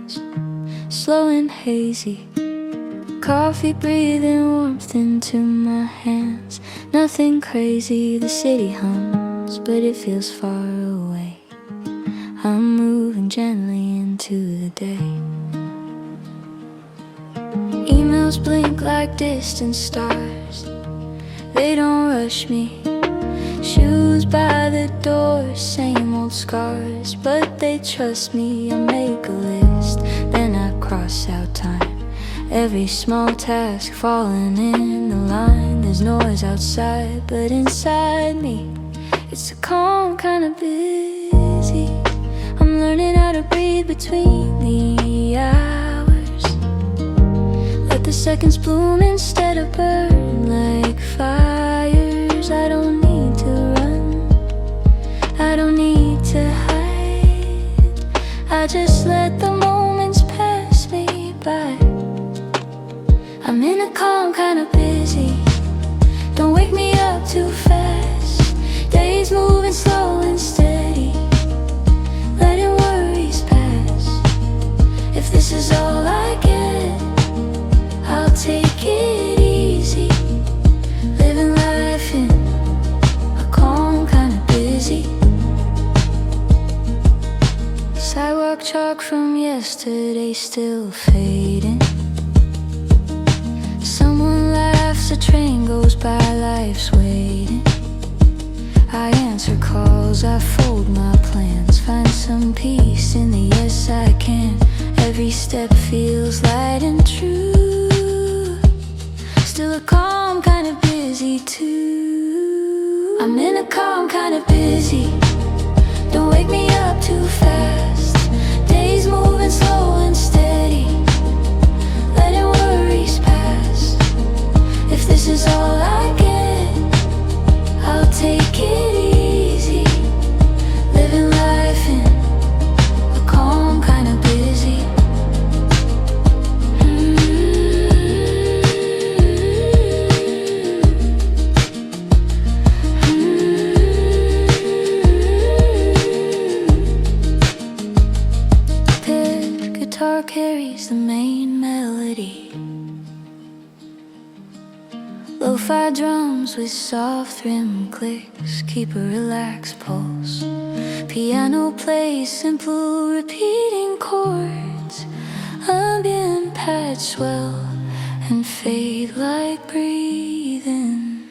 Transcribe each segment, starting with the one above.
hands, slow and hazy. Coffee breathing warmth into my hands. Nothing crazy, the city hums, but it feels far away. I'm moving gently into the day. Emails blink like distant stars. They don't rush me. Shoes by the door, same old scars, but they trust me. I make a list, then I cross out time. Every small task falling in the line. There's noise outside, but inside me it's a calm kind of busy. I'm learning how to breathe between the hours. Let the seconds bloom instead of burn like fires. I don't need to run, I don't need to hide. I just let the moments pass me by. I'm in a calm kind of busy. Don't wake me up too fast. Days moving slow and steady, letting worries pass. If this is all I get, I'll take it easy. Living life in a calm kind of busy. Sidewalk chalk from yesterday still fading. Someone laughs, a train goes by, life's waiting. I answer calls, I fold my plans. Find some peace in the yes I can. Every step feels light and true. Still a calm kind of busy too. I'm in a calm kind of busy. Don't wake me up too fast. Days moving slow and steady, letting worries pass. If this is all I get, I'll take it easy. Living life in a calm kind of busy. Pit guitar carries the main melody. Lo-fi drums with soft rim clicks keep a relaxed pulse. Piano plays simple repeating chords. Ambient pads swell and fade like breathing.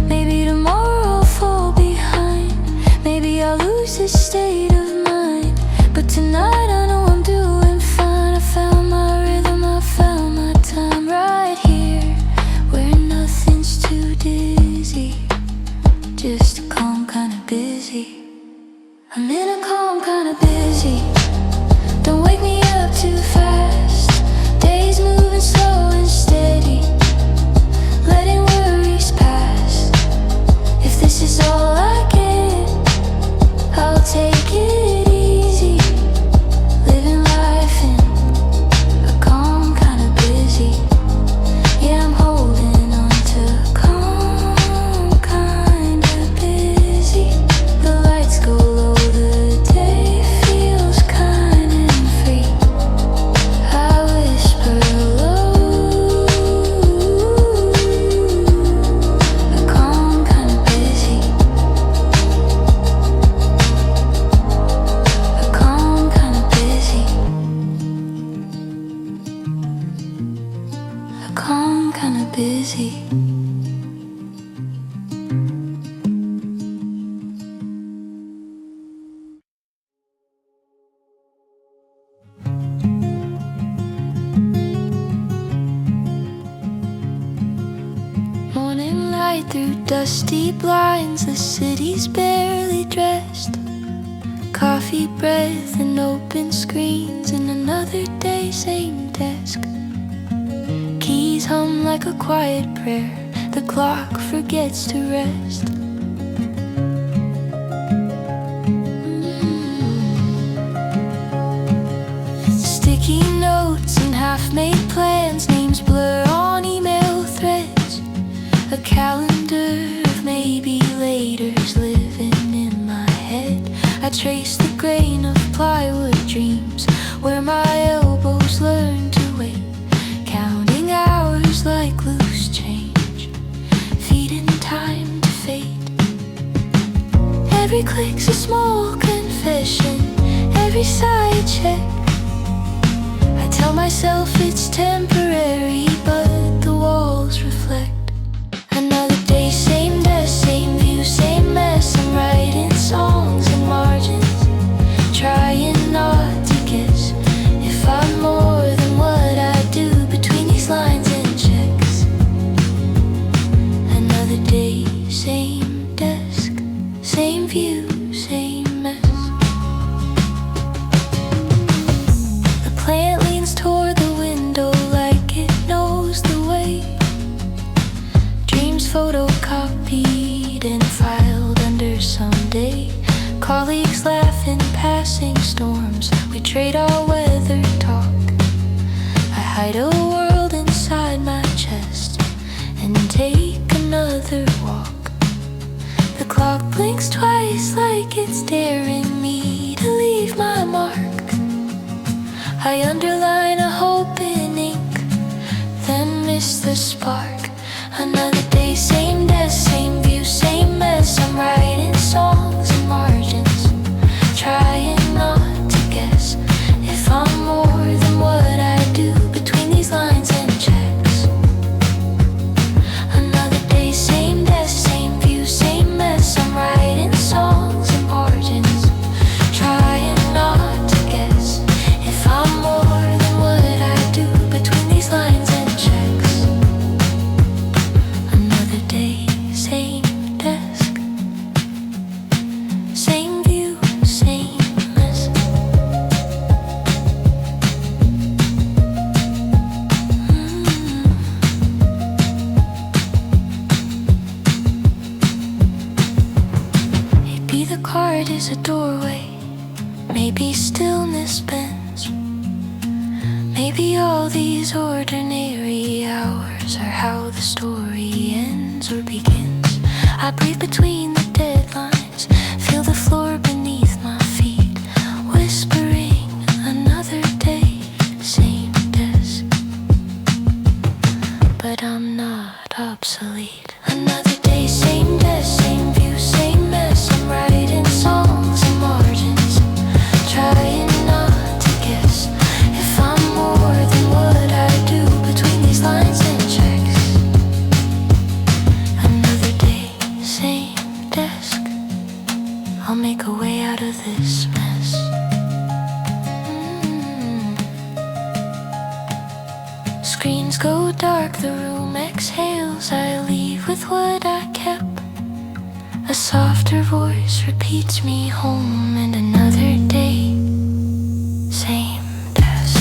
Maybe tomorrow I'll fall behind. Maybe I'll lose this state of mind. But tonight I know I'm doing fine. I found my rhythm, I found my time right here, where nothing's too dizzy. Just a calm kind of busy. I'm in a calm kind of busy. Don't wake me up too fast. Days moving slow and steady, letting worries pass. If this is all I get, I'll take it easy. Living life in a calm kind of busy. Yeah, I'm holding on to calm kind of busy. The lights go low, the day feels kind and free. I whisper low, a calm kind of busy. A calm kind of busy. A calm kind of busy. Morning light through dusty blinds, the city's barely dressed. Coffee breath and open screens, and another day, same desk. Keys hum like a quiet prayer, the clock forgets to rest. Sticky notes and half-made plans, names blur on email threads. A calendar of maybe laters living in my head. I trace the grain of plywood dreams, where my elbows learn to wait, counting hours like loose change, feeding time to fate. Every click's a small confession, every side check. I tell myself it's temporary, but the walls reflect. Another day, same desk, same view, same mess. I'm writing songs and margins, trying not to guess if I'm more than what I do between these lines and checks. Another day, same desk, same view, same mess. The plant leans toward the window like it knows the way. Dreams photocopied and filed under someday. Colleagues laugh in passing storms, we trade our weather talk. I hide a world inside my chest and take another walk. The clock blinks twice like it's daring me to leave my mark. I underline a hope in ink, then miss the spark. Another day, same desk, same view, same mess. I'm writing songs and margins, trying not to guess if I'm more than what I do between these lines and checks. Another day, same desk, same view, same mess. I'm writing songs and margins, trying not to guess if I'm more than what I do between these lines and checks. Another day, same desk, same view, same mess. Maybe the card is a doorway, maybe stillness bends. Maybe all these ordinary hours are how the story ends or begins. I breathe between the deadlines, feel the floor beneath my feet, whispering another day, same desk. But I'm not obsolete. Another day, same desk, same view, same mess. I'm writing songs and margins, trying not to guess if I'm more than what I do between these lines and checks. Another day, same desk, I'll make a way out of this mess. Screens go dark, the room exhales. I leave with what I kept. A softer voice repeats me home, and another day, same desk.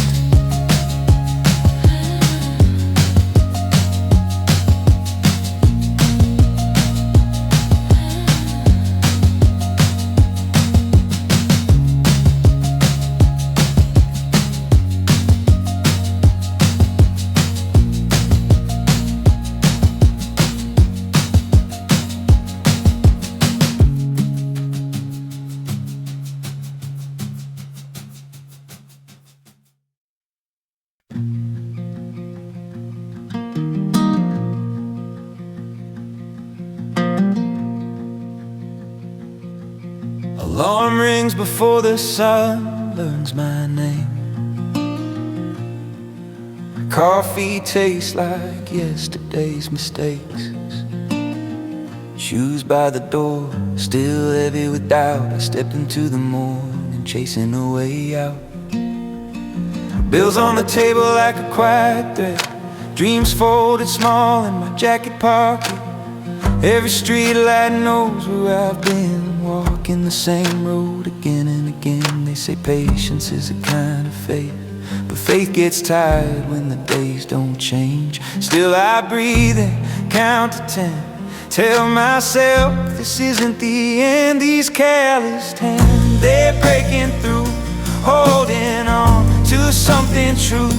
Alarm rings before the sun learns my name. My coffee tastes like yesterday's mistakes. Shoes by the door, still heavy with doubt. I stepped into the morning, chasing a way out. Bills on the table like a quiet thread, dreams folded small in my jacket pocket. Every street light knows where I've been, walking the same road again and again. They say patience is a kind of faith, but faith gets tired when the days don't change. Still I breathe and count to 10, tell myself this isn't the end. These careless hands, they're breaking through, holding on to something true.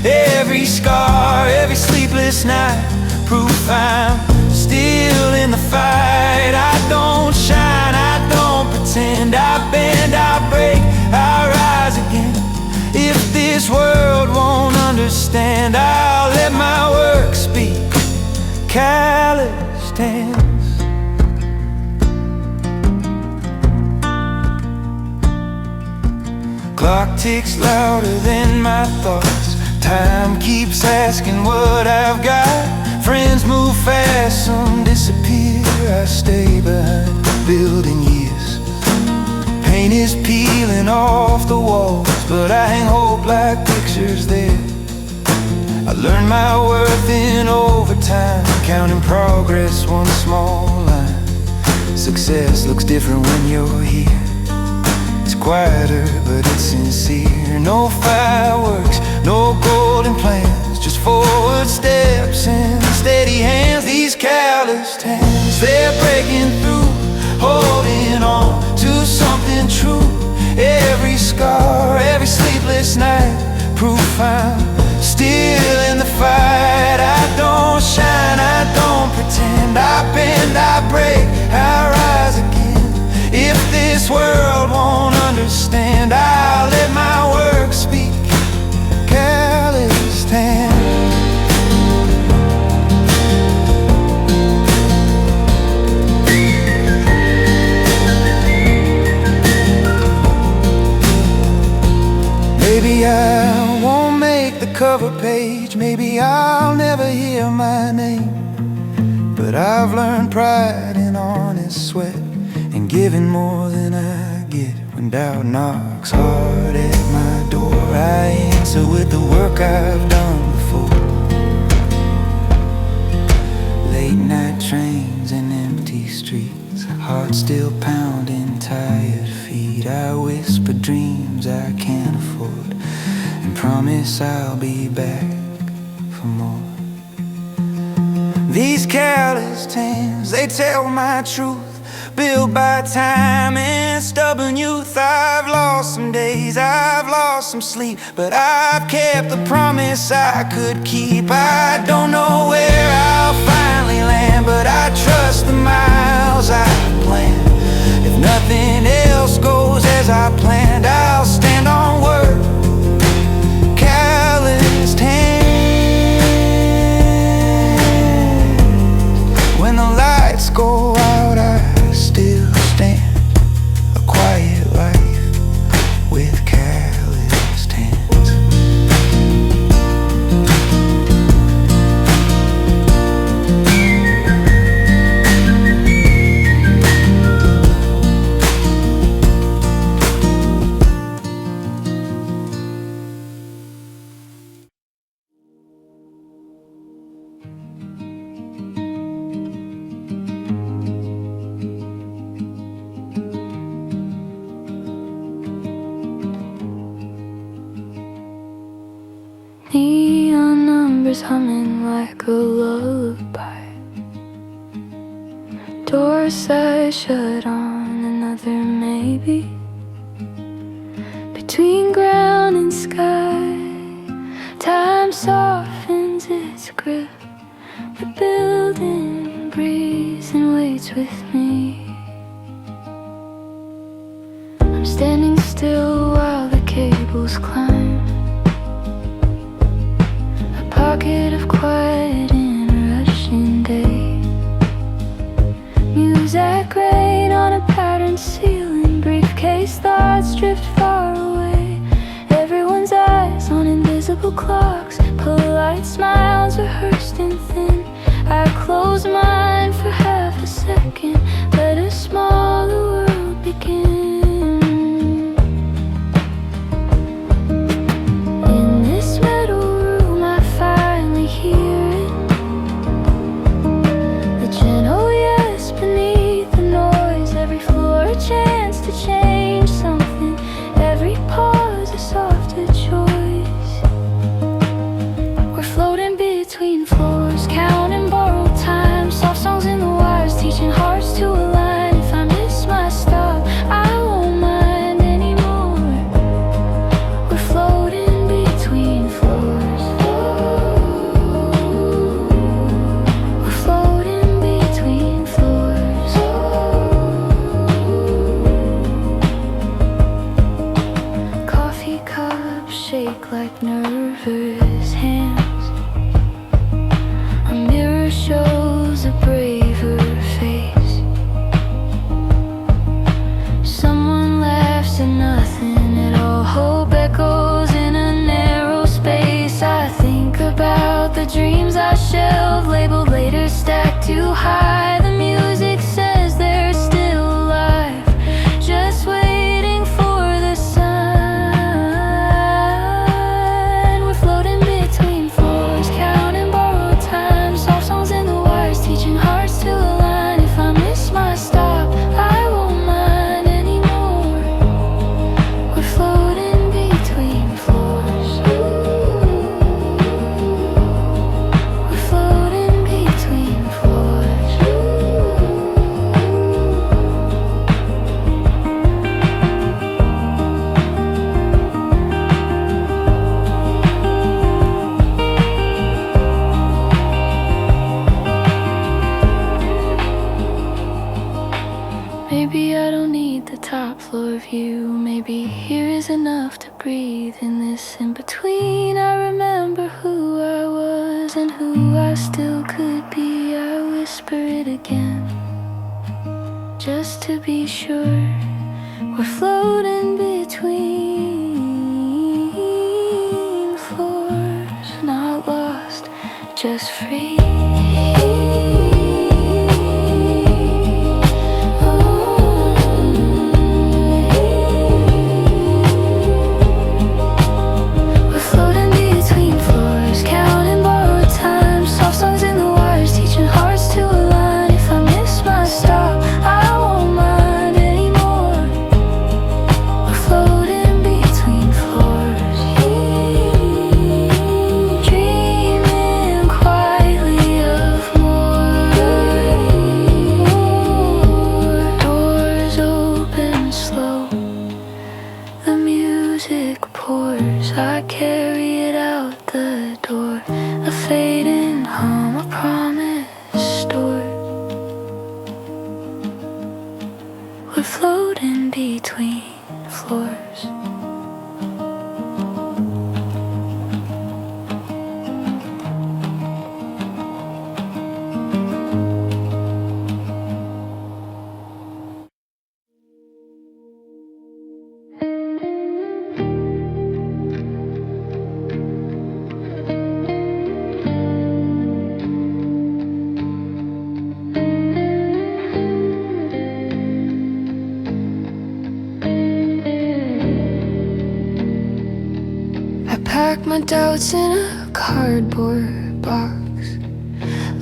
Every scar, every sleepless night, proof I'm still in the fight. I don't shine, I don't pretend. I bend, I break, I rise again. understand. I'll let my work speak. Calloused hands. Clock ticks louder than my thoughts. Time keeps asking what I've got. Friends move fast, some disappear. I stay behind, building years. Paint is peeling off the walls, but I hang hope like pictures there. I learned my worth in overtime, counting progress one small line. Success looks different when you're here. It's quieter, but it's sincere. No fireworks, no golden plans, just forward steps and steady hands. These calloused hands, they're breaking through, holding on to something true. Every scar, every sleepless night, proof I'm still in the fight. I don't shine, I don't pretend. I bend, I break, I rise again. If this world won't understand, I'll let my work speak. Calloused hands. Maybe I won't make the cover page, maybe I'll never hear my name, but I've learned pride in honest sweat and giving more than I get. When doubt knocks hard at my door, I answer with the work I've done before. Late night trains and empty streets, heart still pounding, tired feet. I whisper dreams I can't afford and promise I'll be back for more. These calloused hands, they tell my truth, built by time and stubborn youth. I've lost some days, I've lost some sleep, but I've kept the promise I could keep. I don't know where I'll finally land, but I trust the miles I've planned. If nothing else goes as I planned, I'll stand on word. Calloused hands. When the lights go out, I still stand. A quiet life with calloused hands. Neon numbers humming like a lullaby. Doors I shut on, another maybe. Between ground and sky, time softens its grip. The building breathes and waits with me. I'm standing still while the cables climb. Pocket of quiet in a rushing day. Music rain on a patterned ceiling. Briefcase thoughts drift far away. Everyone's eyes on invisible clocks. Polite smiles rehearsed and thin. I close mine for half a second. Let a smaller world begin. Change something, every pause a softer choice. We're floating between floors, counting borrowed time. Soft songs in the wires, teaching hearts to align. If I miss my stop, I won't mind anymore. We're floating between floors. We're floating between floors. Coffee cups shake like nervous hands. A mirror shows a braver face. Someone laughs at nothing at all. Hope echoes in a narrow space. I think about the dreams I shelved, labeled later, stacked too high. The music says they're still alive, just waiting for the sun. We're floating between floors, counting borrowed time. Soft songs in the wires, teaching hearts to align. If I miss my stop, I won't mind anymore. We're floating between floors. We're floating between floors. Maybe I don't need the top floor view. Maybe here is enough to breathe in this in-between. I remember who I was and who I still could be. I whisper it again, just to be sure. We're floating between floors, not lost, just free. We're floating between floors, counting borrowed time. Soft songs in the wires, teaching hearts to align. If I miss my stop, I won't mind anymore. We're floating between floors, dreaming quietly of more. Doors open slow, the music pours. I carry it out the door, a fading hum, a promise stored. We're floating between floors. I packed my doubts in a cardboard box,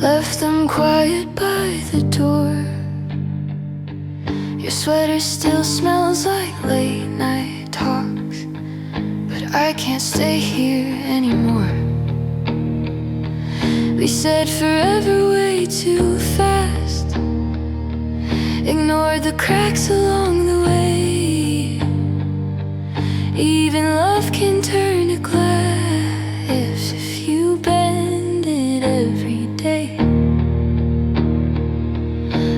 left them quiet by the door. Your sweater still smells like late night talks, but I can't stay here anymore. We said forever way too fast, ignored the cracks along the way. Even love can turn to glass if you bend it every day.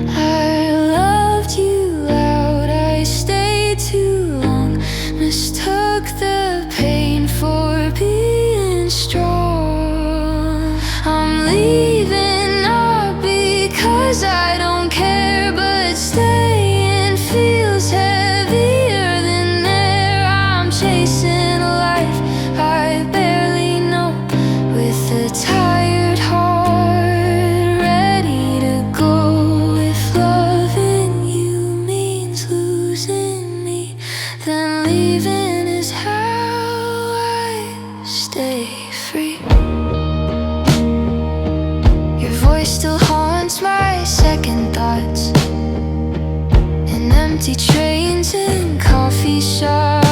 I loved you out, I stayed too long, mistook the pain for being strong. I'm leaving not because I don't care, but staying feels heavier than air. I'm chasing a life I barely know, with a tired heart ready to go. If loving you means losing me, then leaving is how I stay free. Your voice still haunts my second thoughts, in empty trains and coffee shops.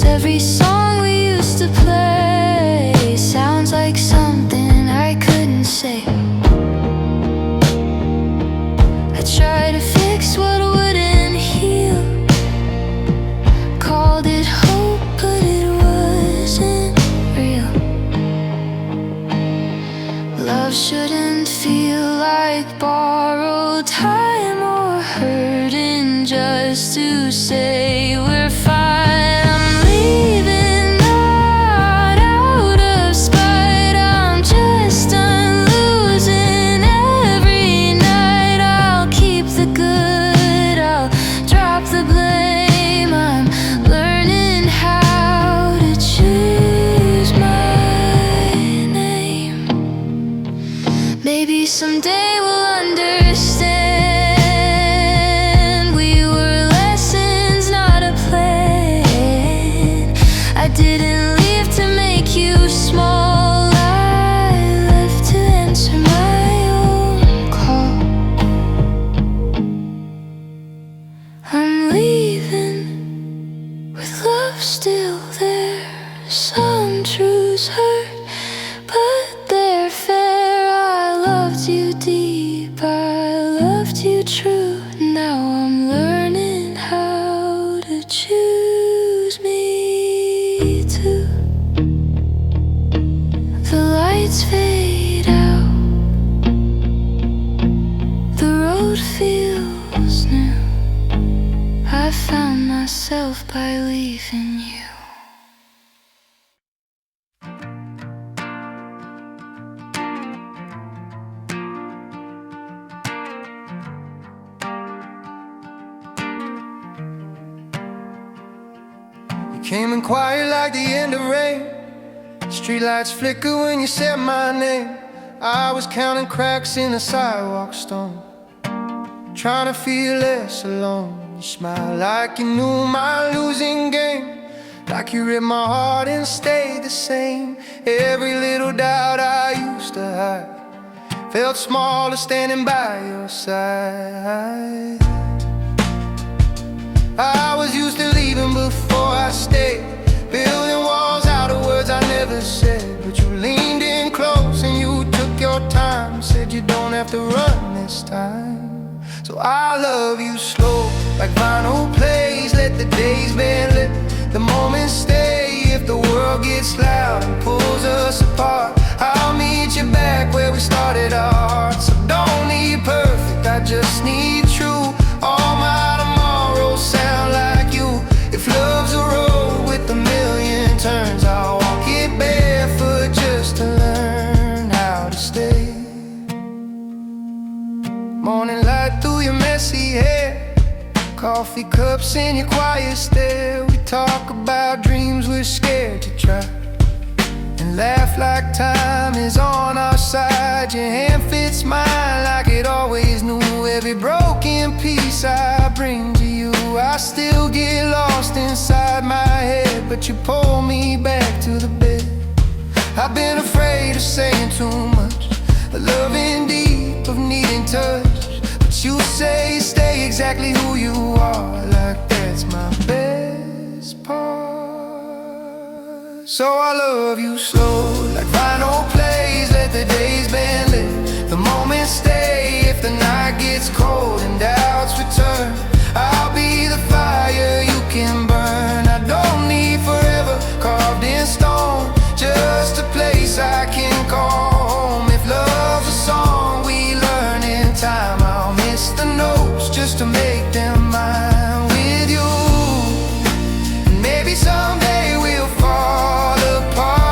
Every song we used to play sounds like something I couldn't say. I tried to fix what wouldn't heal, called it hope, but it wasn't real. Love shouldn't feel like borrowed time or hurting just to say we're fine. I'm leaving didn't leave to make you small. I left to answer my own call. I'm leaving with love still there. Some truths hurt, but they're fair. I loved you deep, I loved you true. Now I'm learning how to choose me too. The lights fade out, the road feels new. I found myself by leaving you. Came in quiet like the end of rain. Streetlights flicker when you said my name. I was counting cracks in the sidewalk stone, trying to feel less alone. You smiled like you knew my losing game, like you read my heart and stayed the same. Every little doubt I used to hide felt smaller standing by your side. I was used to leaving before I stayed, building walls out of words I never said. But you leaned in close and you took your time, said you don't have to run this time. So I love you slow, like vinyl plays. Let the days bend, let the moments stay. If the world gets loud and pulls us apart, I'll meet you back where we started our hearts. I don't need perfect, I just need true. All my tomorrows sound like you. If love's a road with a million turns, I'll walk it barefoot just to learn how to stay. Morning light through your messy hair, coffee cups in your quiet stare. We talk about dreams we're scared to try, and laugh like time is on our side. Your hand fits mine like it always knew. Every broken piece I bring to you, I still get lost inside my head, but you pull me back to the bed. I've been afraid of saying too much, of loving deep, of needing touch, but you say stay exactly who you are, like that's my best part. So I love you slow, like vinyl plays. Let the days bend, let the moments stay. If the night gets cold and doubts return, I'll be the fire you can burn. I don't need forever carved in stone, just a place I can call home. If love's a song we learn in time, I'll miss the notes just to make them mine with you. And maybe someday we'll fall apart,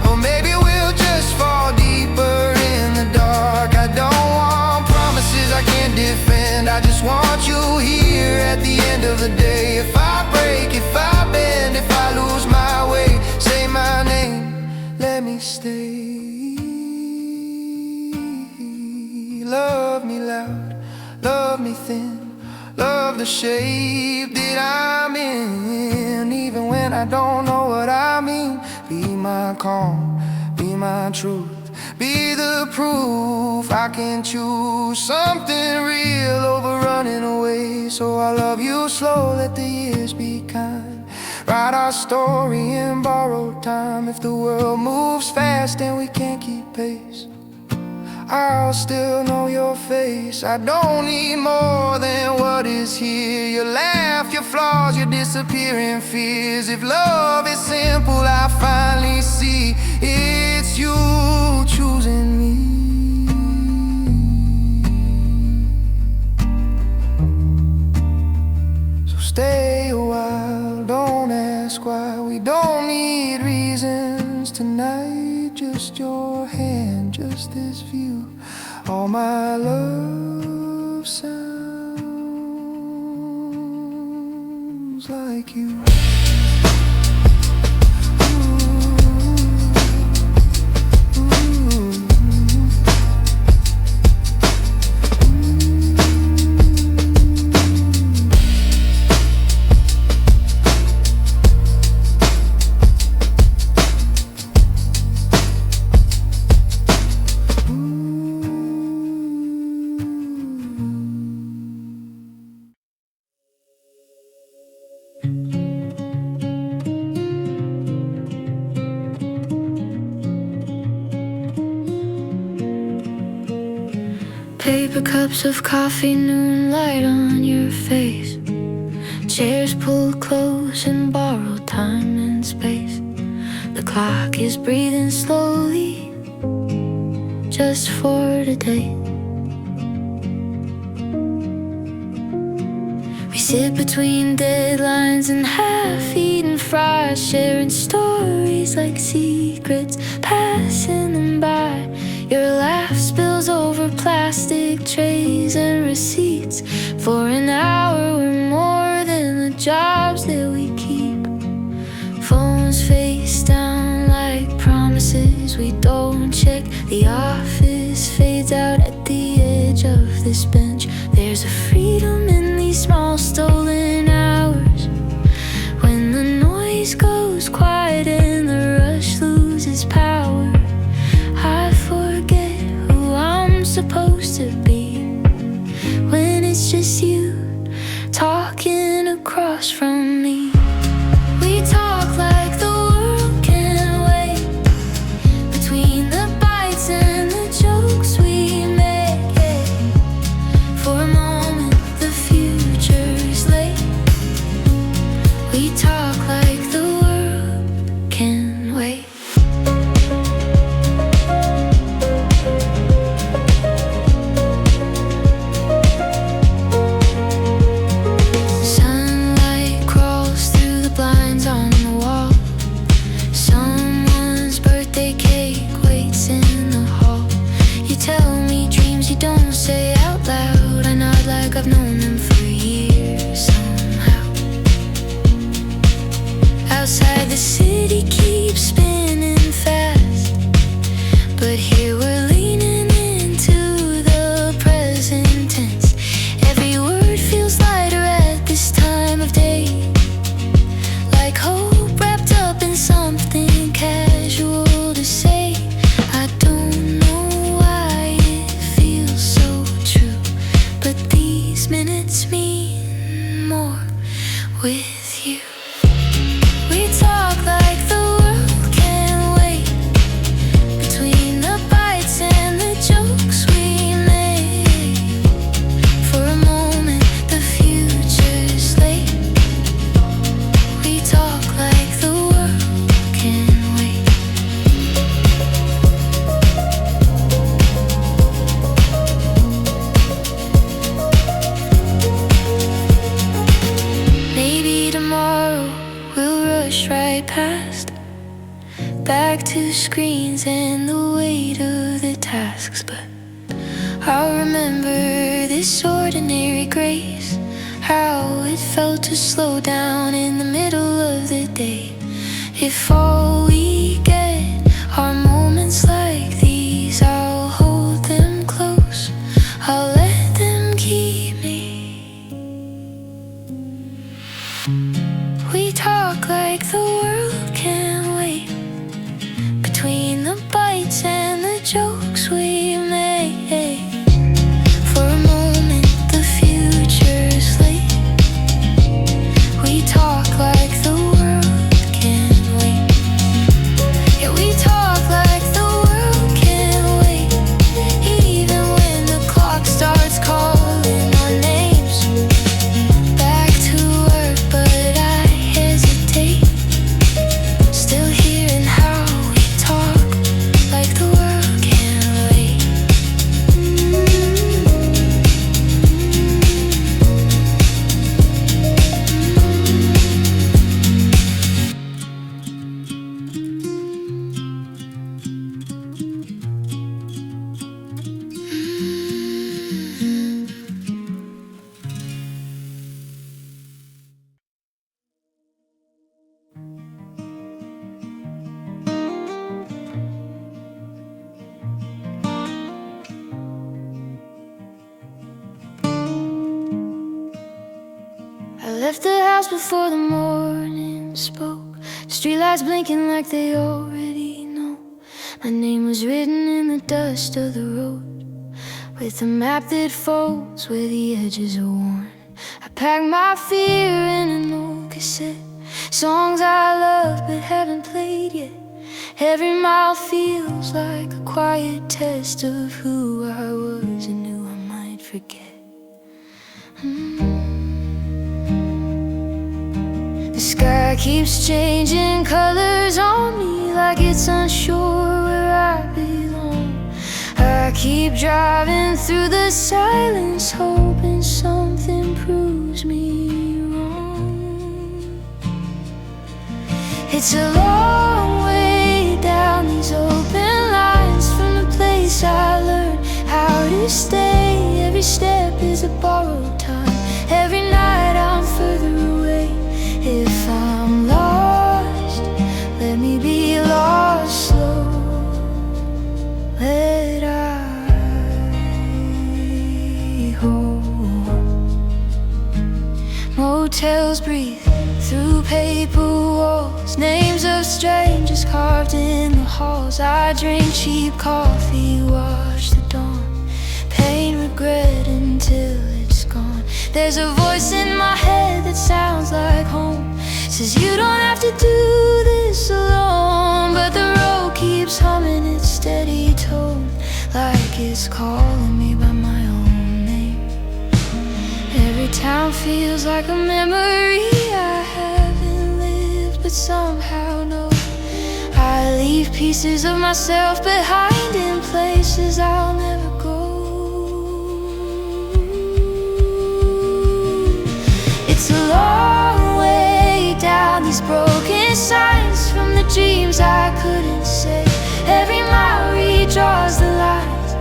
or maybe we'll just fall deeper in the dark. I don't want promises I can't defend, I just want you here at the end of the day. If I break, if I bend, if I lose my way, say my name, let me stay. Love me loud, love me thin, love the shape that I'm in. Even when I don't know what I mean, be my calm, be my truth, be the proof I can choose something real over running away. So I love you slow, let the years be kind, write our story in borrowed time. If the world moves fast and we can't keep pace, I'll still know your face. I don't need more than what is here, your laugh, your flaws, your disappearing fears. If love is simple, I finally see it's you choosing me. So stay a while, don't ask why. We don't need reasons tonight, just your hand, just this view. All my love sounds like you. Paper cups of coffee, noon light on your face. Chairs pulled close and borrowed time and space. The clock is breathing slowly, just for today. We sit between deadlines and half-eaten fries, sharing stories like secrets, passing them by. Your laugh spills over plastic trays and receipts. For an hour we're more than the jobs that we keep. Phones face down like promises we don't check. The office fades out at the edge of this bench. There's a freedom in these small stolen hours, when the noise goes quiet and the rush loses power. I forget who I'm supposed to be when it's just you talking across from me. We talk like the world can't wait, between the bites and the jokes we make. For a moment the future's late. We talk like the world can wait. Sunlight crawls through the blinds on the wall. Someone's birthday cake waits in the hall. You tell me dreams you don't say out loud. I nod like I've known them for years somehow. Outside the city keeps spinning fast, but here we're leaning into the present tense. Every word feels lighter at this time of day, like hope wrapped up in something casual to say. I don't know why it feels so true, but these minutes mean more with you. We talk like the world can't wait, between the bites and the jokes we make. For a moment the future's late. We talk like the world can't wait. Maybe tomorrow we'll rush right past, back to screens and the weight of the tasks. But I'll remember this ordinary grace, how it felt to slow down in the middle of the day. If all we get are moments like these, I'll hold them close, I'll let them keep me. We talk like the world can't wait, between the bites and the jokes we make. For a moment the future's late. We talk like the world can't wait. Yeah, we talk like the world can't wait, even when the clock starts calling our names. Back to work, but I hesitate, still hearing how we talk like the world can't wait. I left the house before the morning spoke, streetlights blinking like they already know. My name was written in the dust of the road, with a map that folds where the edges are worn. I packed my fear in an old cassette, songs I love but haven't played yet. Every mile feels like a quiet test of who I was and who I'm forget. The sky keeps changing colors on me, like it's unsure where I belong. I keep driving through the silence, hoping something proves me wrong. It's a long way down these open lines from the place I learned how to stay. Every step is a borrowed time. Every night I'm further away. If I'm lost, let me be lost slow. Let I hold. Motels breathe through paper walls, names of strangers carved in the halls. I drink cheap coffee, watch the dawn, pain, regret until it's gone. There's a voice in my head that sounds like home, says you don't have to do this alone. But the road keeps humming its steady tone, like it's calling me by my own name. Every town feels like a memory I haven't lived, but somehow know. I leave pieces of myself behind in places I'll never go. It's a long way down these broken signs from the dreams I couldn't say. Every mile redraws the lines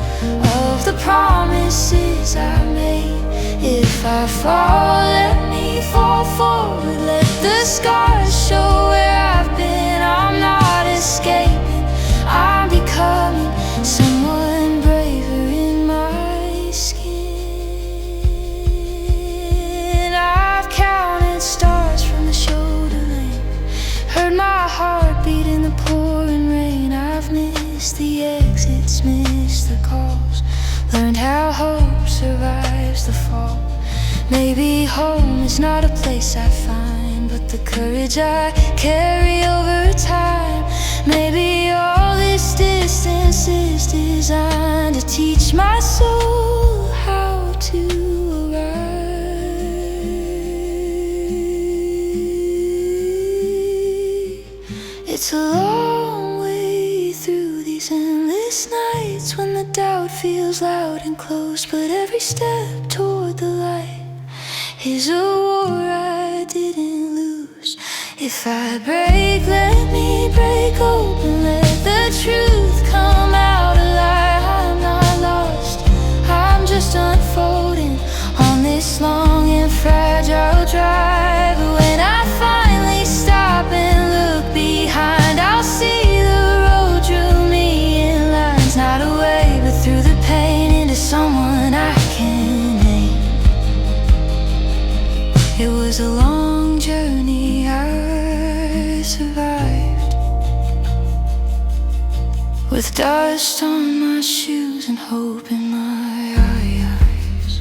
of the promises I made. If I fall, let me fall forward. Let the scars show where I've been. I'm not escaping, I'm becoming someone braver in my skin. I've counted stars from the shoulder lane, heard my heart beat in the pouring rain. I've missed the exits, missed the calls, learned how hope survives the fall. Maybe home is not a place I find, but the courage I carry over time. Maybe all this distance is designed to teach my soul how to arrive. It's a long way through these endless nights when the doubt feels loud and close, but every step toward the light is a war I didn't lose. If I break, let me break open. Let the truth come out alive. I'm not lost, I'm just unfolding on this long and fragile drive. But when I finally stop and look behind, I'll see the road drew me in lines, not away, but through the pain into someone I can name. It was a long journey I survived, with dust on my shoes and hope in my eyes.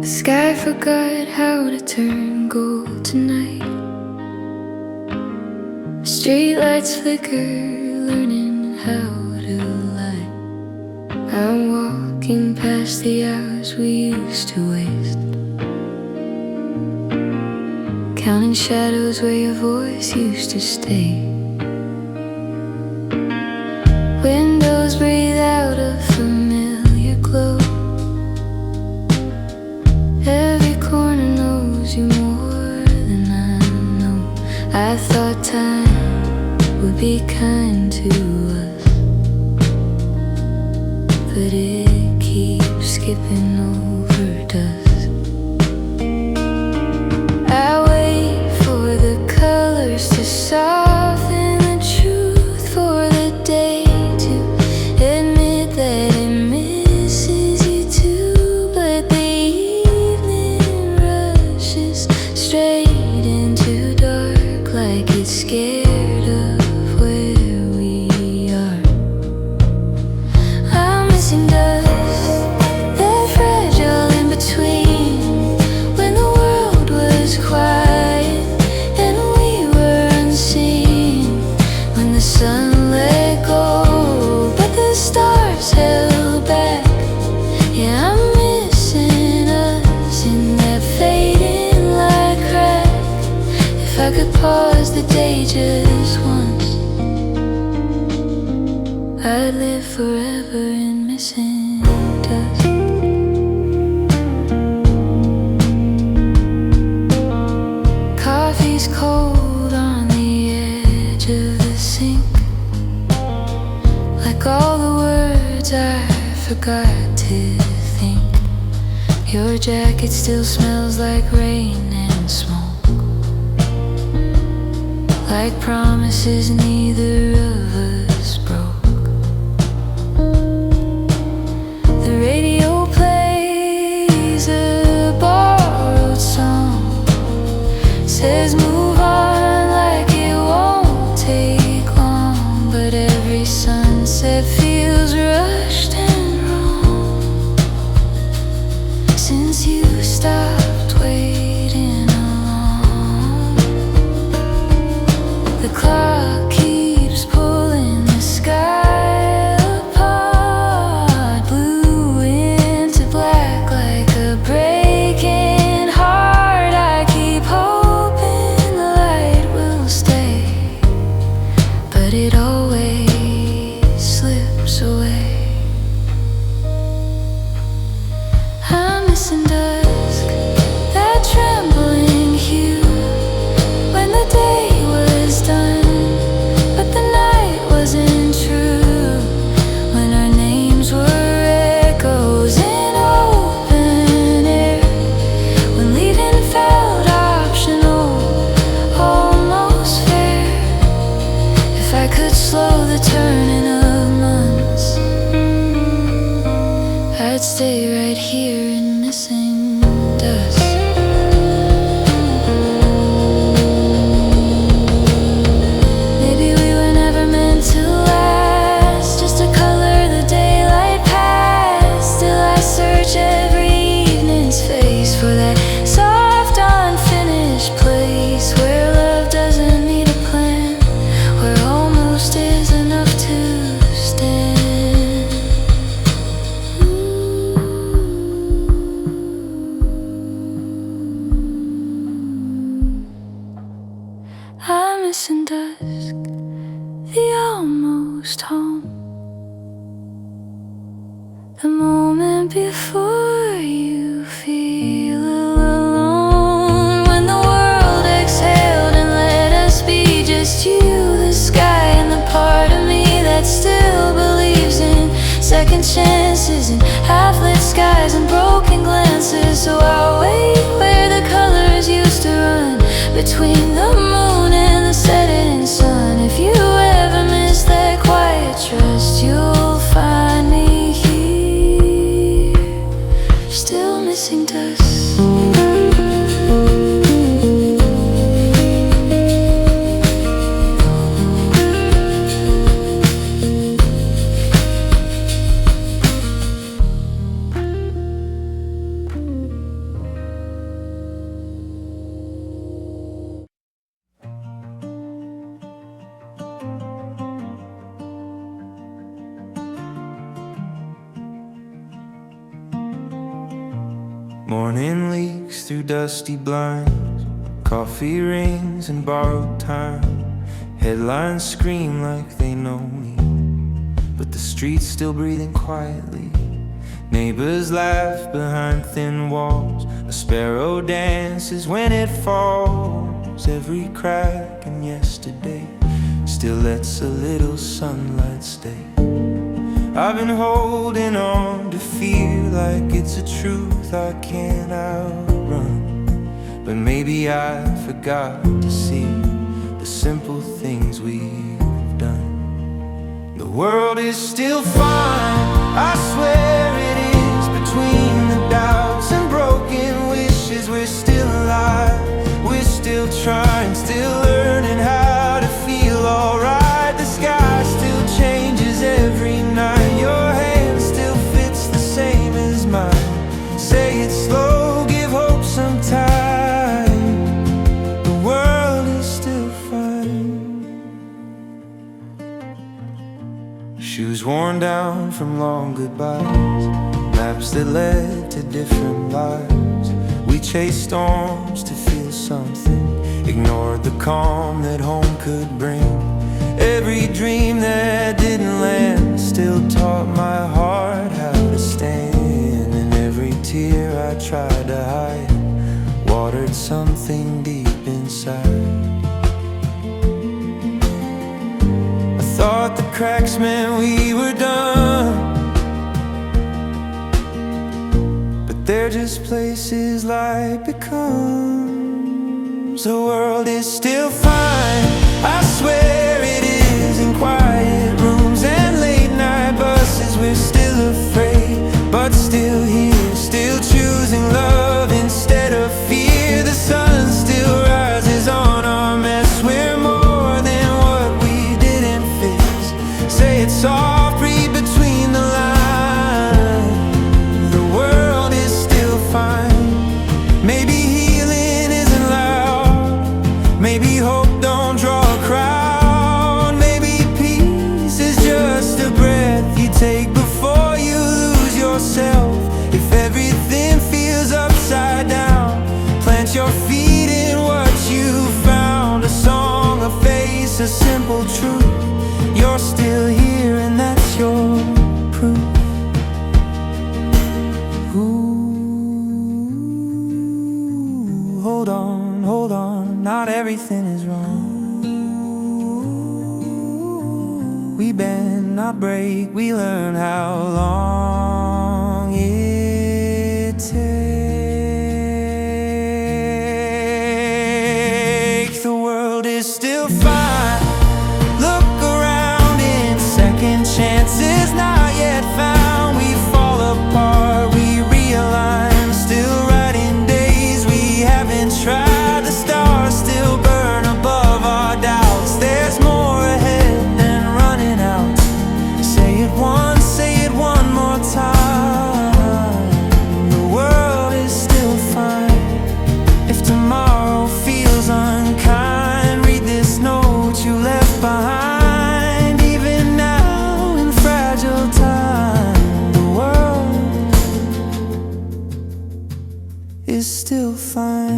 The sky forgot how to turn gold tonight. Streetlights flicker, learning how to lie. I'm walking past the hours we used to waste, counting shadows where your voice used to stay. Windows breathe out a familiar glow. Every corner knows you more than I know. I thought time would be kind to us, but it keeps skipping over dusk. I wait for the colors to soften the truth, for the day to admit that it misses you too. I could pause the day just once, I'd live forever in missing dust. Coffee's cold on the edge of the sink, like all the words I forgot to think. Your jacket still smells like rain and smoke, like promises neither of us broke. The radio plays a borrowed song, says move on like it won't take long, but every sunset feels rushed and wrong since you stopped waiting along. The clock keeps pulling the sky apart, blue into black like a breaking heart. I keep hoping the light will stay, but it always slips away. I'm missing dusk, that trembling hue, when the day was done, but the night wasn't true. When our names were echoes in open air, when leaving felt optional, almost fair. If I could slow the turning of months, I'd stay right here in missing dust. Maybe we were never meant to last, just to color the daylight past. Still I search every evening's face for that soft unfinished place where love doesn't need a plan, where almost is enough to stand. I'm missing dusk, the almost home, the moment before you feel alone, when the world exhaled and let us be just you, the sky, and the part of me that still believes in second chances and half-lit skies and broken glances. So I'll wait where the colors used to run, between the moon and the setting sun. If you ever miss that quiet trust, you'll find me here, still missing dust. Morning leaks through dusty blinds, coffee rings and borrowed time. Headlines scream like they know me, but the street's still breathing quietly. Neighbors laugh behind thin walls, a sparrow dances when it falls. Every crack in yesterday still lets a little sunlight stay. I've been holding on to fear like it's a truth I can't outrun, but maybe I forgot to see the simple things we've done. The world is still fine, I swear it is. Between the doubts and broken wishes, we're still alive, we're still trying, still learning how to feel alright. The sky still changes every night, your hand still fits the same as mine. Say it slow, give hope some time, the world is still fine. Shoes worn down from long goodbyes, maps that led to different lives. We chase storms to feel something, ignored the calm that home could bring. Every dream that didn't land still taught my heart how to stand. And every tear I tried to hide watered something deep inside. I thought the cracks meant we were done, but they're just places light becomes. The world is still fine, I swear it is. In quiet rooms and late night buses, we're still afraid, but still here, still choosing love instead of fear. The sun still rises on our mess. We're more than what we didn't fix. Say it soft, read between the lines. The world is still fine. Maybe healing isn't loud, maybe hope don't draw a crowd, maybe peace is just a breath you take before you lose yourself. If everything feels upside down, plant your feet in what you found. A song, a face, a simple truth. You're still here and that's your proof. Ooh, hold on, not everything is wrong. We bend, not break, we learn how long it takes. The world is still fine. Look around, in second chances not yet found. We fall apart, we realign, still writing days we haven't tried. The stars still burn above our doubts. There's more ahead than running out. Say it once, say it one more time. The world is still fine. If tomorrow feels unkind, read this note you left behind. Even now in fragile time, the world is still fine.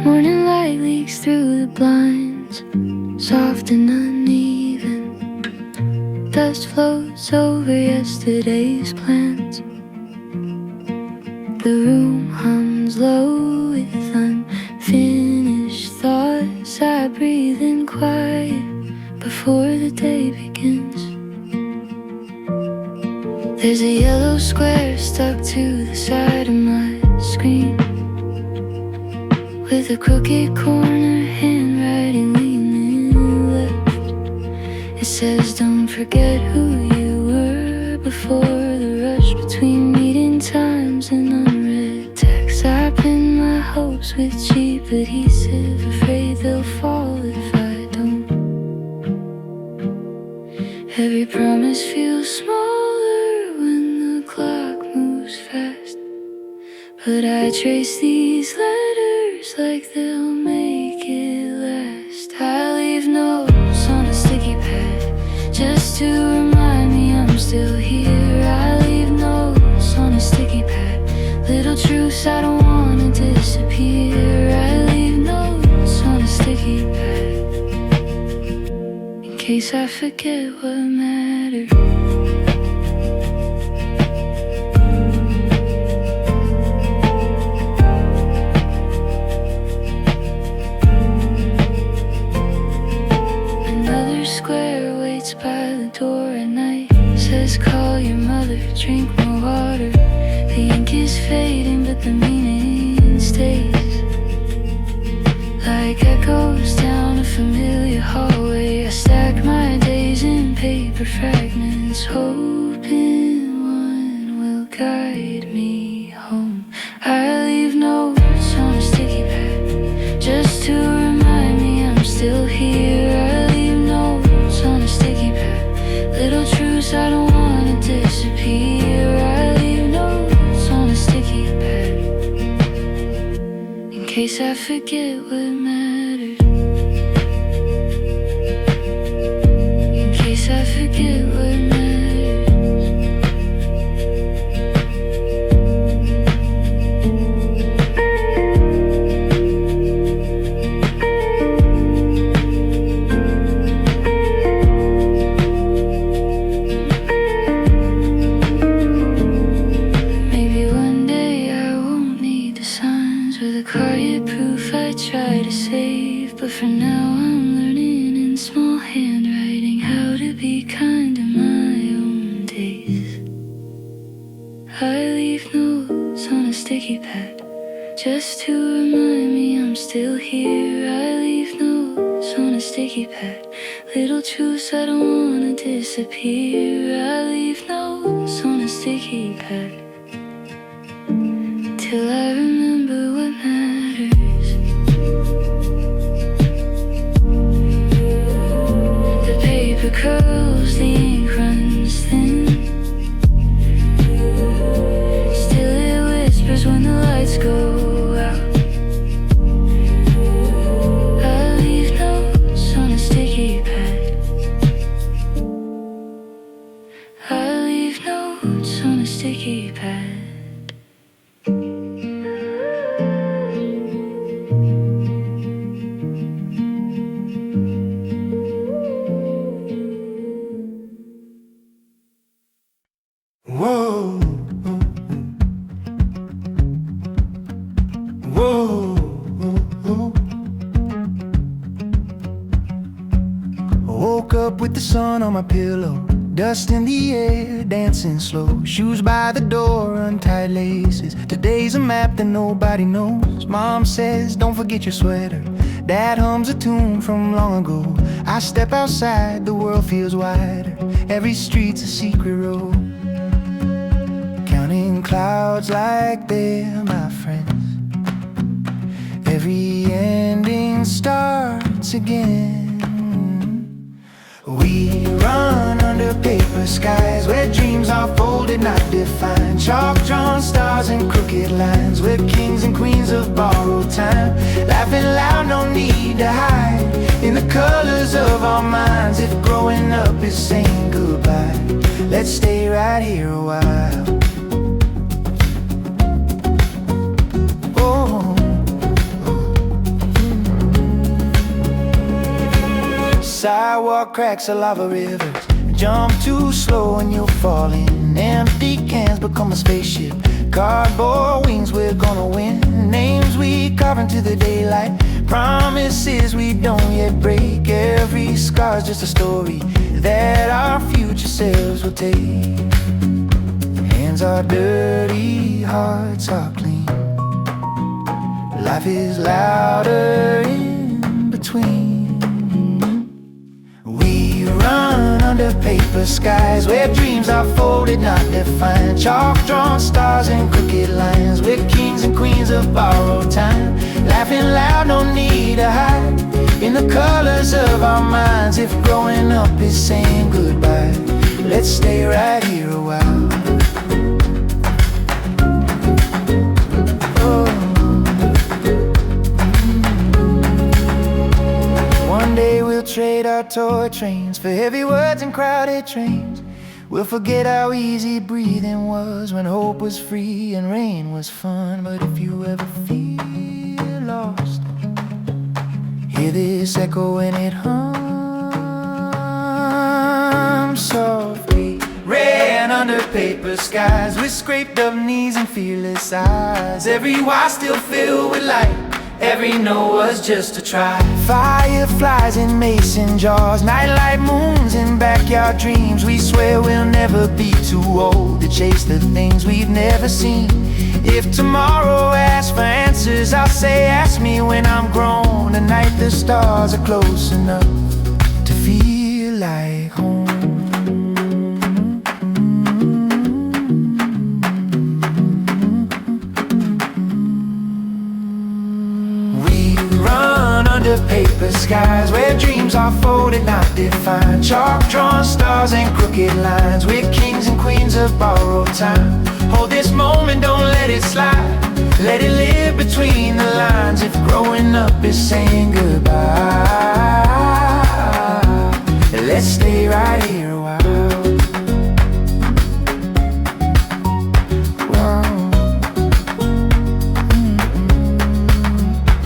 Morning light leaks through the blinds, soft and uneven. Dust floats over yesterday's plans. The room hums low with unfinished thoughts. I breathe in quiet before the day begins. There's a yellow square stuck to the side of my screen, with a crooked corner handwriting leaning left. It says, don't forget who you were before the rush between meeting times and unread texts. I pin my hopes with cheap adhesive, afraid they'll fall if I don't. Every promise feels smaller when the clock moves fast, but I trace these letters like they'll make it last. I leave notes on a sticky pad just to remind me I'm still here. I leave notes on a sticky pad, little truths I don't wanna disappear. I leave notes on a sticky pad in case I forget what mattered. Square waits by the door at night, says call your mother, drink more water. The ink is fading but the meaning stays, like echoes down a familiar hallway. I stack my days in paper fragments, hoping one will guide me home. I leave notes on a sticky pad just to remind me I'm still here. I leave notes I forget what matters. In case I forget what matters. Maybe one day I won't need the signs or the carded proof I try to save, but for now I'm learning in small handwriting how to be kind to my own days. I leave notes on a sticky pad just to remind me I'm still here. I leave notes on a sticky pad, little truths I don't wanna disappear. I leave notes on a sticky pad till I remember what matters. The paper curls, the ink runs thin. Still it whispers when the lights go out. I leave notes on a sticky pad. I leave notes on a sticky pad. Whoa, whoa, whoa. Woke up with the sun on my pillow, dust in the air, dancing slow. Shoes by the door, untied laces. Today's a map that nobody knows. Mom says, don't forget your sweater. Dad hums a tune from long ago. I step outside, the world feels wider. Every street's a secret road. Counting clouds like they're my friends. Every ending starts again. We run under paper skies where dreams are folded, not defined. Chalk drawn stars and crooked lines. We're kings and queens of borrowed time. Laughing loud, no need to hide. In the colors of our minds. If growing up is saying goodbye, let's stay right here a while. Sidewalk cracks are lava rivers. Jump too slow and you'll fall in. Empty cans become a spaceship. Cardboard wings, we're gonna win. Names we carve into the daylight. Promises we don't yet break. Every scar's just a story that our future selves will take. Hands are dirty, hearts are clean. Life is louder in between. We run under paper skies where dreams are folded, not defined. Chalk drawn stars and crooked lines. We're kings and queens of borrowed time. Laughing loud, no need to hide. In the colors of our minds. If growing up is saying goodbye, let's stay right here a while. One day we'll trade our toy trains for heavy words and crowded trains. We'll forget how easy breathing was when hope was free and rain was fun. But if you ever feel lost, hear this echo when it hums softly. Ran under paper skies with scraped up knees and fearless eyes. Every why still filled with light. Every no was just a try. Fireflies in mason jars, nightlight moons in backyard dreams. We swear we'll never be too old to chase the things we've never seen. If tomorrow asks for answers, I'll say ask me when I'm grown. Tonight the stars are close enough to feel like home. Under paper skies where dreams are folded, not defined. Chalk drawn stars and crooked lines. We're kings and queens of borrowed time. Hold this moment, don't let it slide. Let it live between the lines if growing up is saying goodbye. Let's stay right here a while.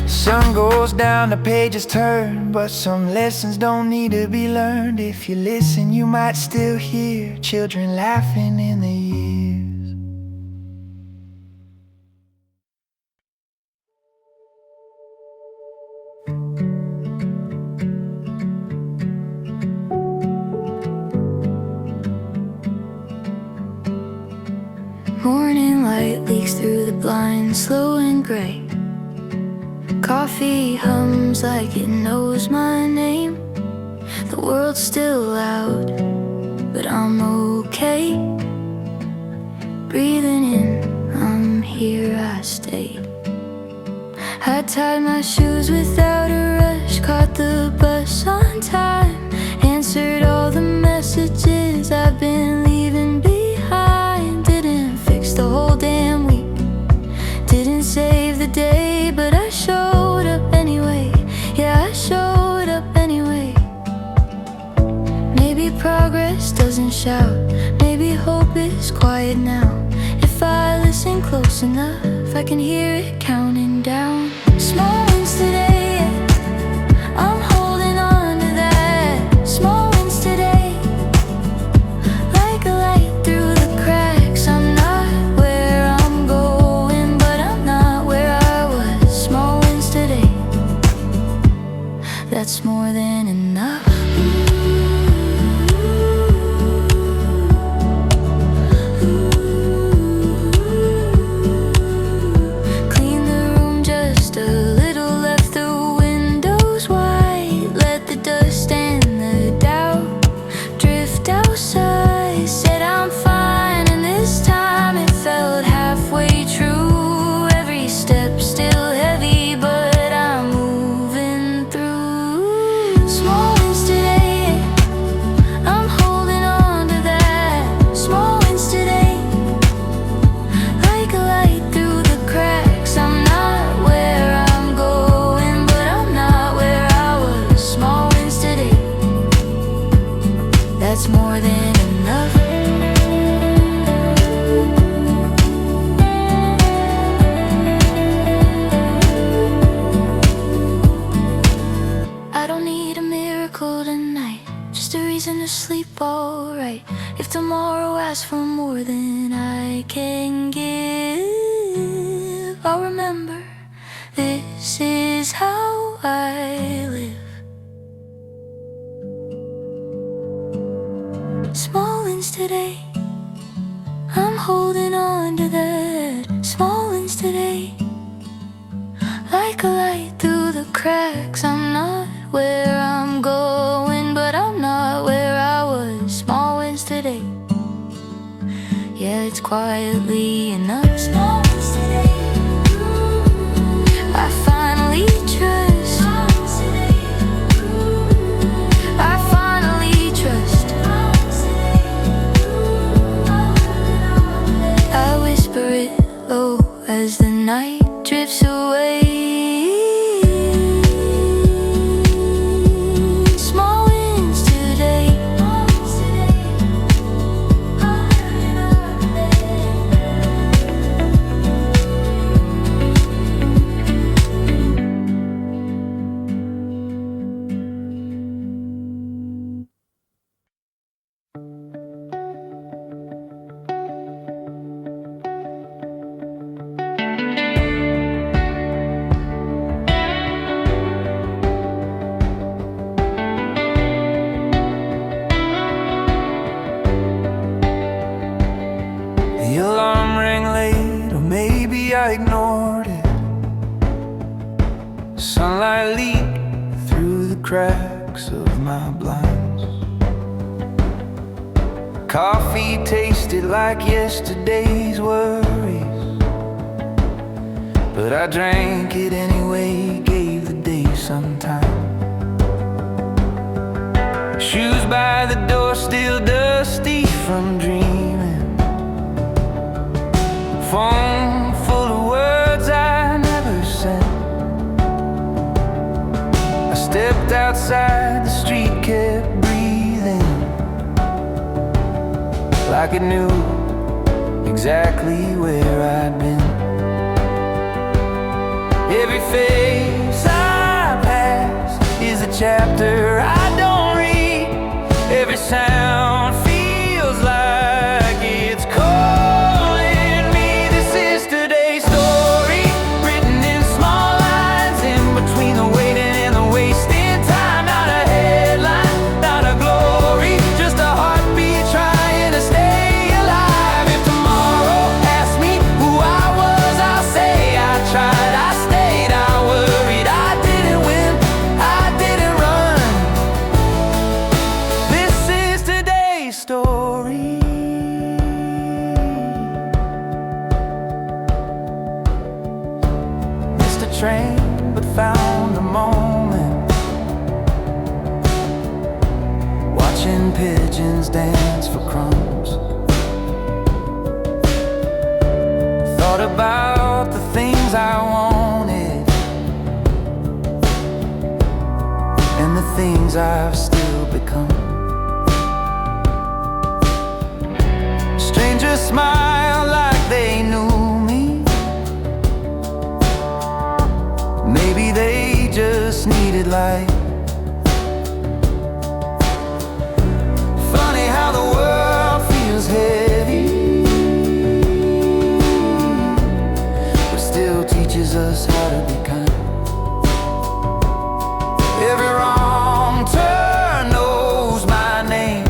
Sun goes down, the pages turn, but some lessons don't need to be learned. If you listen, you might still hear children laughing in the years. Morning light leaks through the blinds, slow and gray. Coffee hums like it knows my name. The world's still loud, but I'm okay. Breathing in, I'm here, I stayed. I tied my shoes without a rush, caught the bus on time, answered all the messages I've been leaving behind. Didn't fix the whole damn week, didn't save the day, but I showed up anyway. Yeah, I showed up anyway. Maybe progress doesn't shout, maybe hope is quiet now. If I listen close enough, I can hear it counting down. Small wins today, I'm holding on to that. Small wins today, like a light through the cracks. I'm not where I'm going, but I'm not where I was. Small wins today, that's more than enough. That's more than enough. I don't need a miracle tonight, just a reason to sleep alright. If tomorrow asks for more than I can give, I'll remember this is how I live. Small wins today, I'm holding on to that. Small wins today, like a light through the cracks. I'm not where I'm going, but I'm not where I was. Small wins today, yeah, it's quietly enough. Small wins today, I finally trust. I finally trust. I whisper it low as the night drifts away. Small wins today. The alarm rang late, or maybe I ignored it. Sunlight leaked through the cracks of my blinds. Coffee tasted like yesterday's worries, but I drank it anyway, gave the day some time. Shoes by the door still dusty from dreaming. Phone full of words I never sent. like it knew exactly where I'd been. Every phase I pass is a chapter I don't read. Every sound feels like it's calling me. This is today's story, written in small lines, in between the waiting and the wasting time. Not a headline, not a glory, just a heartbeat trying to stay alive. If tomorrow asks me who I was, I'll say I tried, I stayed, I worried, I didn't win, I didn't run. This is today's story. Missed a train, but found a moment, watching pigeons dance for crumbs. Thought about the things I wanted and the things I've still become. Strangers smile like they knew me. Maybe they just needed light. Funny how the world feels heavy, but still teaches us how to be kind. Every wrong turn knows my name.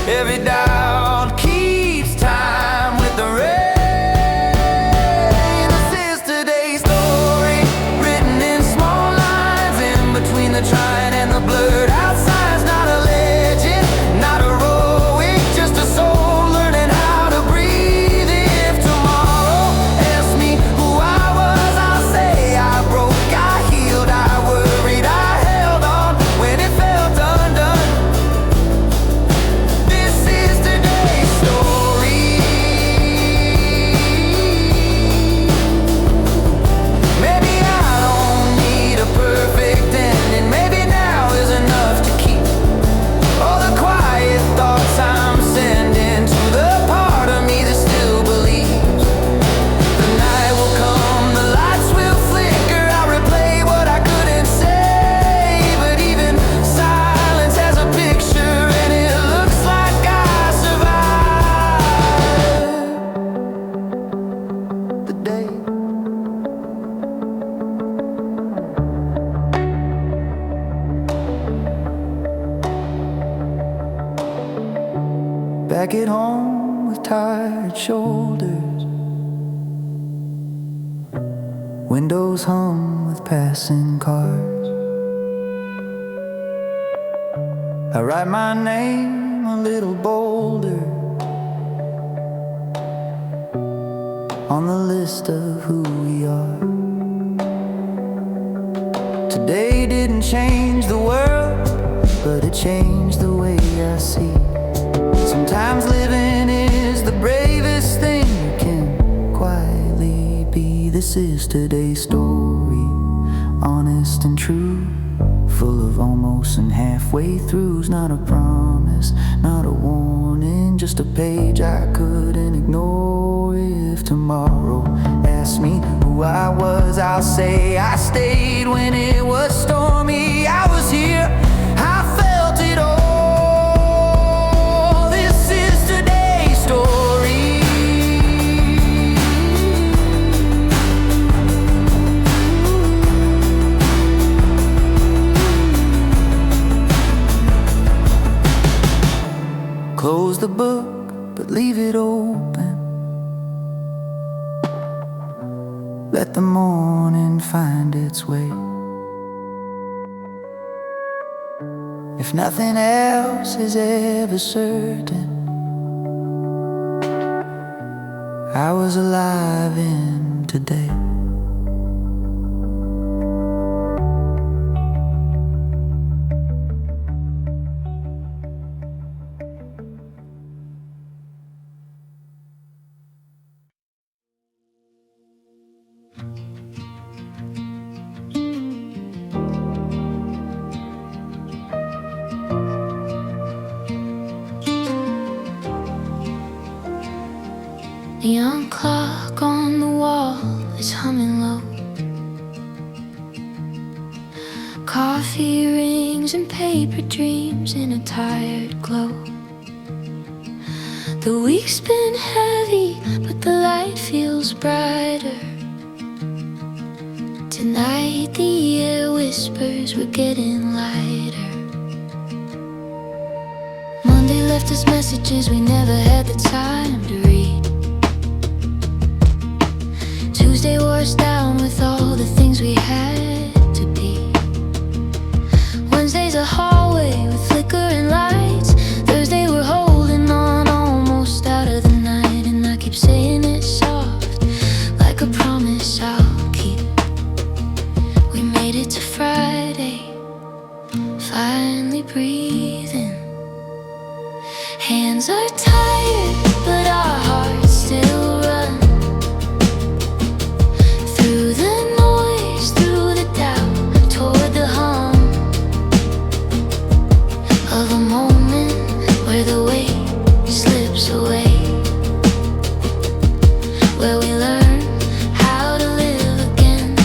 Every doubt keeps time with the rain. This is today's story, written in small lines, in between the trying and the blurred out signs. Not a legend, not heroic, just a soul learning how to breathe. If tomorrow asks me who I was, I'll say I broke, I healed, I worried, I held on when it felt undone. This is today's story. Maybe I don't need a perfect ending. Maybe now is enough to keep all the quiet thoughts I'm sending to the part of me that still believes. The night will come, the lights will flicker, I'll replay what I couldn't say. But even silence has a picture, and it looks like I survived the day. Back at home with tired shoulders, windows hum with passing cars. I write my name a little bolder on the list of who we are. Today didn't change the world, but it changed the way I see. Sometimes living is the bravest thing you can quietly be. This is today's story, honest and true, full of almost and halfway throughs. Not a promise, not a warning, just a page I couldn't ignore. If tomorrow asks me who I was, I'll say I stayed when it was stormy. I was here, I felt it all. This is today's story. Close the book, but leave it open. Let the morning find its way. If nothing else is ever certain, I was alive in today. neon clock on the wall is humming low. Coffee rings and paper dreams in a tired glow. The week's been heavy, but the light feels brighter. Tonight the air whispers we're getting lighter. Monday left us messages we never had the time to read. Tuesday wore us down with all the things we had to be. Wednesday's a hallway with flickering lights. Thursday we're holding on almost out of the night. And I keep saying it soft, like a promise I'll keep. We made it to Friday, finally breathing. Hands are tired, but our hearts still run. Through the noise, through the doubt, toward the hum of a moment where the weight slips away, where we learn how to live again,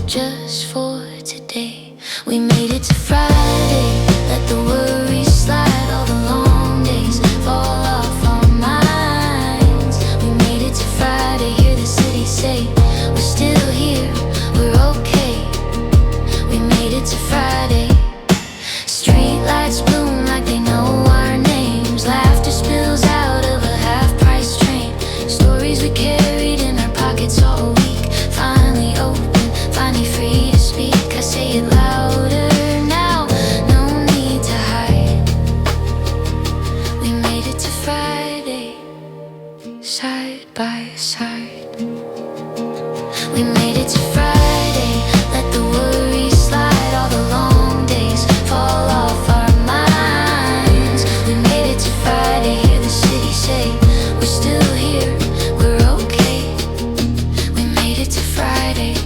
just for today. We made it to Friday, let the worries slide, all the long days fall off our minds. We made it to Friday, hear the city say we're still here, we're okay. We made it to Friday. Street lights bloom like they know our names. Laughter spills out of a half-price train. Stories we carried in our pockets all week, finally open, finally free to speak. I say it louder now, no need to hide. We made it to Friday, side by side. We made it to Friday, let the worries slide, all the long days fall off our minds. We made it to Friday, hear the city say we're still here, we're okay. We made it to Friday.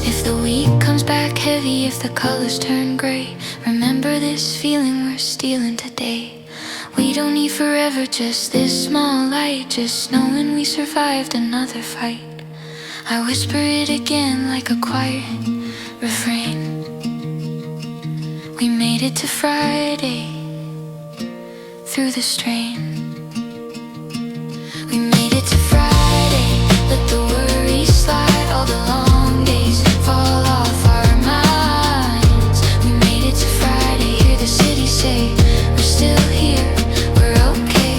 If the week comes back heavy, if the colors turn gray, remember this feeling we're stealing today. We don't need forever, just this small light, just knowing we survived another fight. I whisper it again like a quiet refrain. We made it to Friday, through the strain. We made it to Friday, let the worries slide, all the long days fall off our minds. We made it to Friday, hear the city say we're still here, we're okay.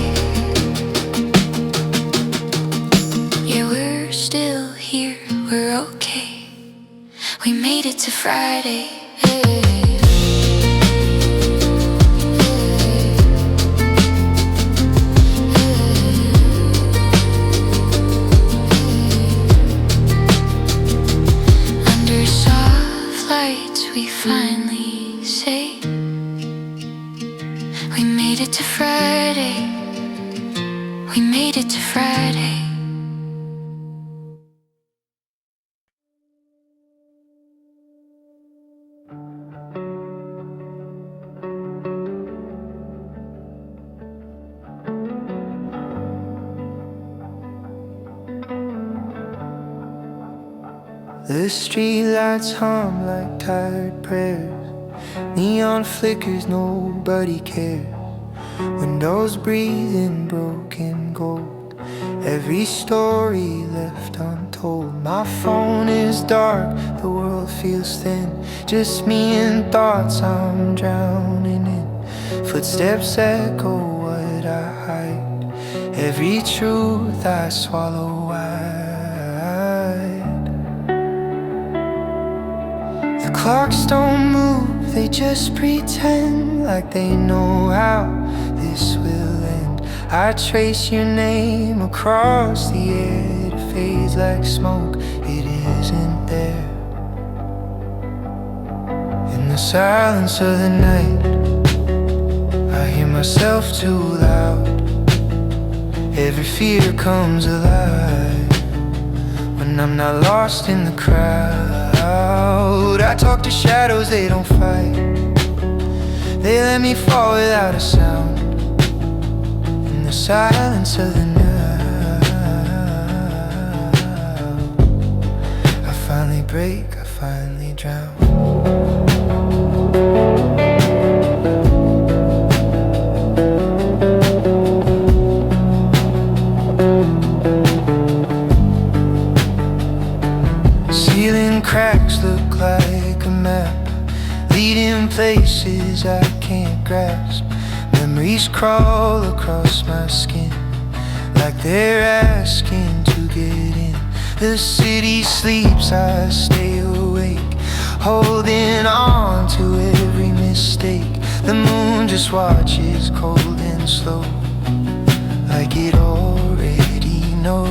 Yeah, we're still here, we're okay. We made it to Friday. Under soft lights we finally say we made it to Friday. We made it to Friday. The streetlights hum like tired prayers. Neon flickers, nobody cares. Windows breathing broken gold. Every story left untold. My phone is dark, the world feels thin. Just me and thoughts I'm drowning in. Footsteps echo what I hide. Every truth I swallow wide. The clocks don't move, they just pretend like they know how this will end. I trace your name across the air. It fades like smoke, it isn't there. In the silence of the night, I hear myself too loud. Every fear comes alive when when I'm not lost in the crowd. I talk to shadows, they don't fight. They let me fall without a sound. In the silence of the night, I finally break, I finally drown. Ceiling cracks look like a map, leading places I can't grasp. Memories crawl across my skin, like they're asking to get in. The city sleeps, I stay awake, holding on to every mistake. The moon just watches cold and slow, like it already knows.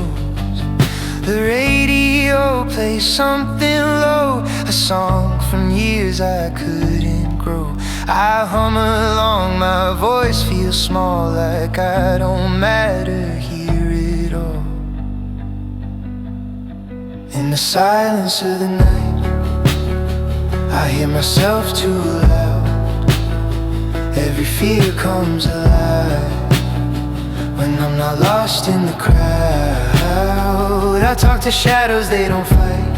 The radio plays something low, a song from years I couldn't grow. I hum along, my voice feels small, like I don't matter here at all. In the silence of the night, I hear myself too loud. Every fear comes alive when I'm not lost in the crowd. I talk to shadows, they don't fight.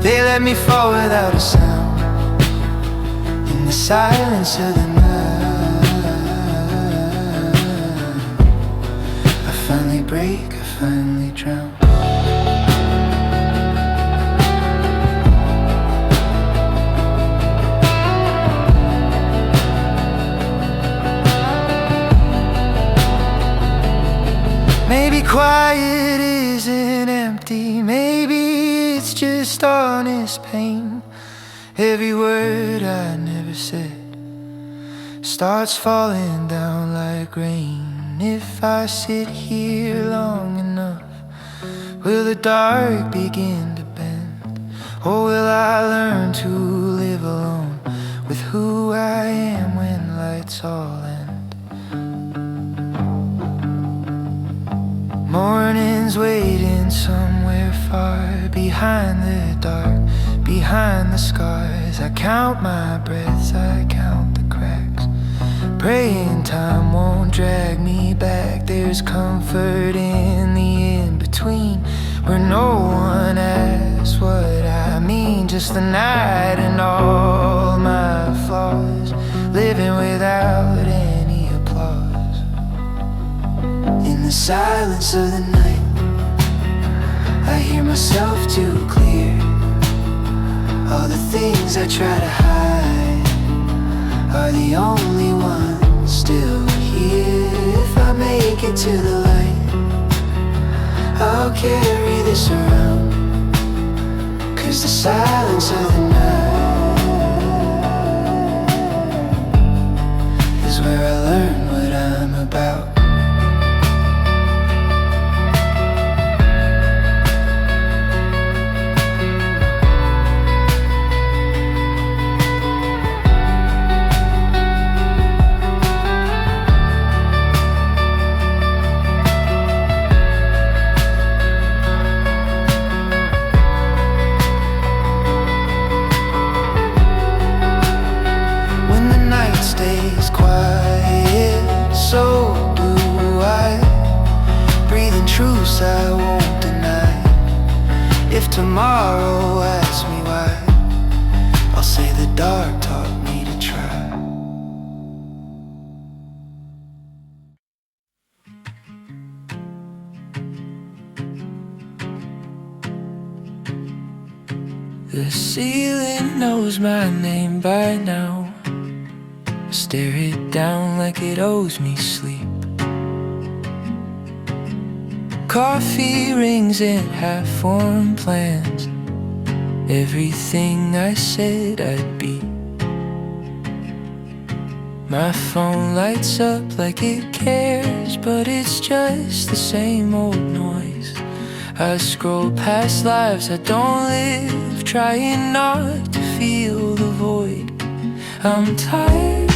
They let me fall without a sound. In the silence of the night, I finally break, I finally drown. Maybe quiet isn't empty, maybe it's just honest pain. Every word I never said starts falling down like rain. If I sit here long enough, will the dark begin to bend? Or will I learn to live alone with who I am when lights all end? Morning's waiting somewhere far behind the dark, behind the scars. I count my breaths, I count the cracks, praying time won't drag me back. There's comfort in the in-between, where no one asks what I mean. Just the night and all my flaws, living without any applause. In the silence of the night, I hear myself too clear. All the things I try to hide are the only ones still here. If I make it to the light, I'll carry this around, 'cause the silence of the night is where I learn what I'm about. Stays quiet, so do I. Breathing truths I won't deny. If tomorrow asks me why, I'll say the dark taught me to try. The ceiling knows my name by now. I stare it down like it owes me sleep. Coffee rings and half-formed plans, everything I said I'd be. My phone lights up like it cares, but it's just the same old noise. I scroll past lives I don't live, trying not to feel the void. I'm tired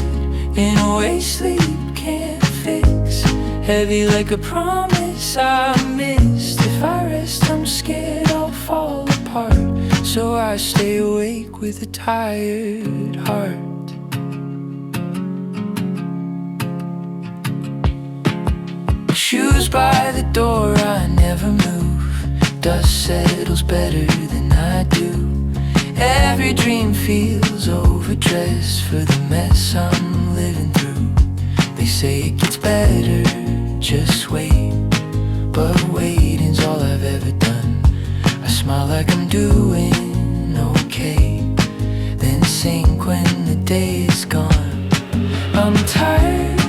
in a way sleep can't fix, heavy like a promise I missed. If I rest, I'm scared I'll fall apart. So I stay awake with a tired heart. Shoes by the door, I never move. Dust settles better than I do. Every dream feels overdressed for the mess I'm living through. They say it gets better, just wait. But waiting's all I've ever done. I smile like I'm doing okay, then sink when the day is gone. I'm tired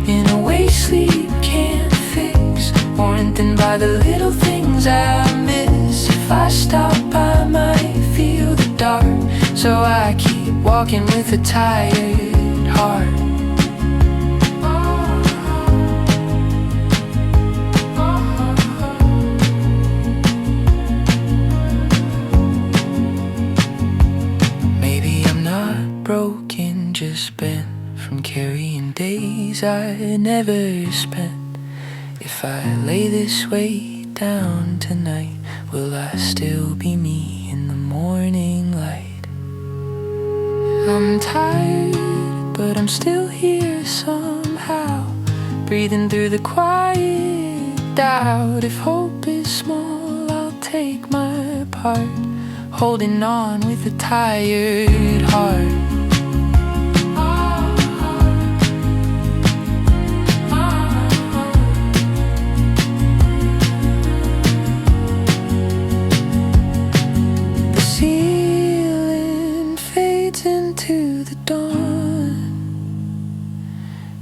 in a way sleep can't fix, worn thin by the little things I miss. If I stop I might feel the dark, so I keep walking with a tired heart. Maybe I'm not broken, just bent from carrying days I never spent. If I lay this weight down tonight, will I still be me in the morning light? I'm tired, but I'm still here somehow, breathing through the quiet doubt. If hope is small, I'll take my part, holding on with a tired heart. Into the dawn,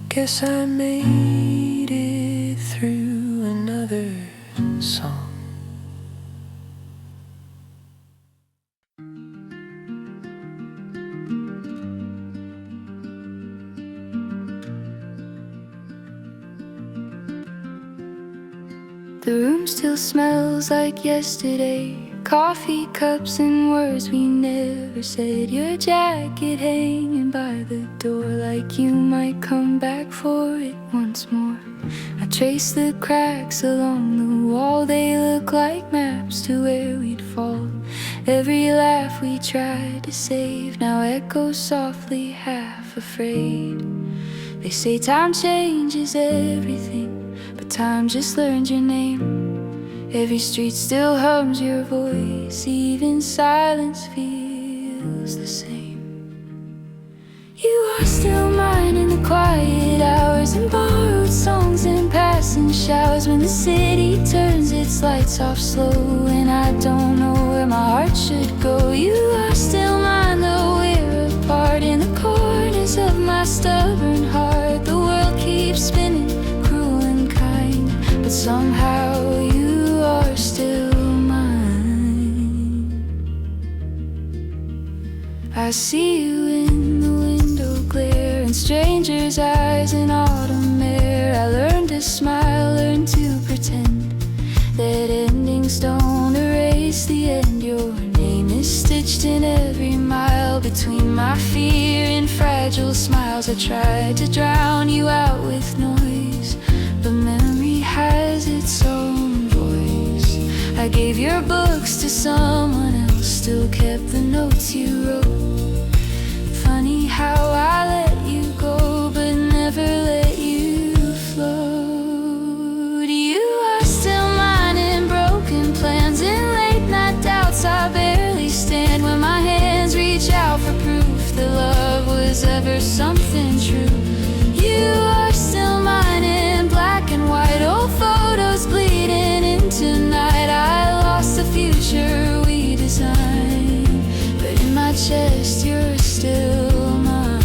guess I made it through another song. The room still smells like yesterday, coffee cups and words we never said. Your jacket hanging by the door, like you might come back for it once more. I trace the cracks along the wall, they look like maps to where we'd fall. Every laugh we tried to save now echoes softly, half afraid. They say time changes everything, but time just learned your name. Every street still hums your voice, even silence feels the same. You are still mine in the quiet hours, and borrowed songs and passing showers. When the city turns its lights off slow, and I don't know where my heart should go. You are still mine, though we're apart. In the corners of my stubborn heart, the world keeps spinning, cruel and kind, but somehow you are still mine. I see you in the window glare, in strangers' eyes in autumn air. I learned to smile, learned to pretend that endings don't erase the end. Your name is stitched in every mile between my fear and fragile smiles. I tried to drown you out with noise, but memory has its own voice. I gave your books to someone else, still kept the notes you wrote. Funny how I let you go, but never let you float. You are still mine in broken plans, in late night doubts I barely stand. When my hands reach out for proof that love was ever something true. You are still mine in black and white, old photos bleeding into night. I lost the future we designed, but in my chest you're still mine.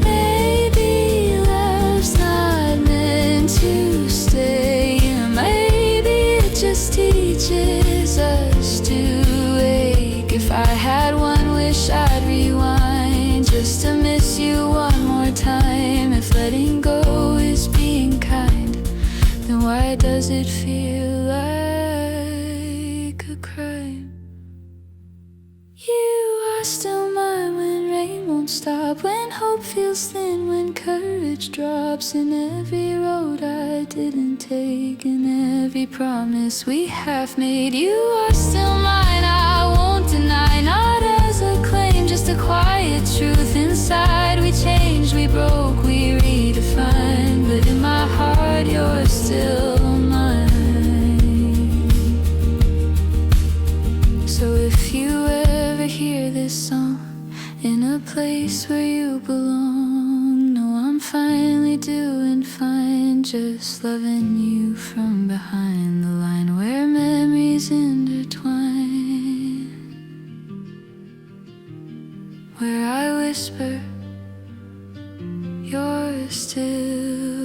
Maybe love's not meant to stay, and maybe it just teaches us to wake. If I had when hope feels thin, when courage drops in every road I didn't take, and every promise we have made. You are still mine, I won't deny, not as a claim, just a quiet truth inside. We changed, we broke, we redefined, but in my heart you're still mine. So if you ever hear this song in a place where you belong, know I'm finally doing fine, just loving you from behind the line where memories intertwine, where I whisper, you're still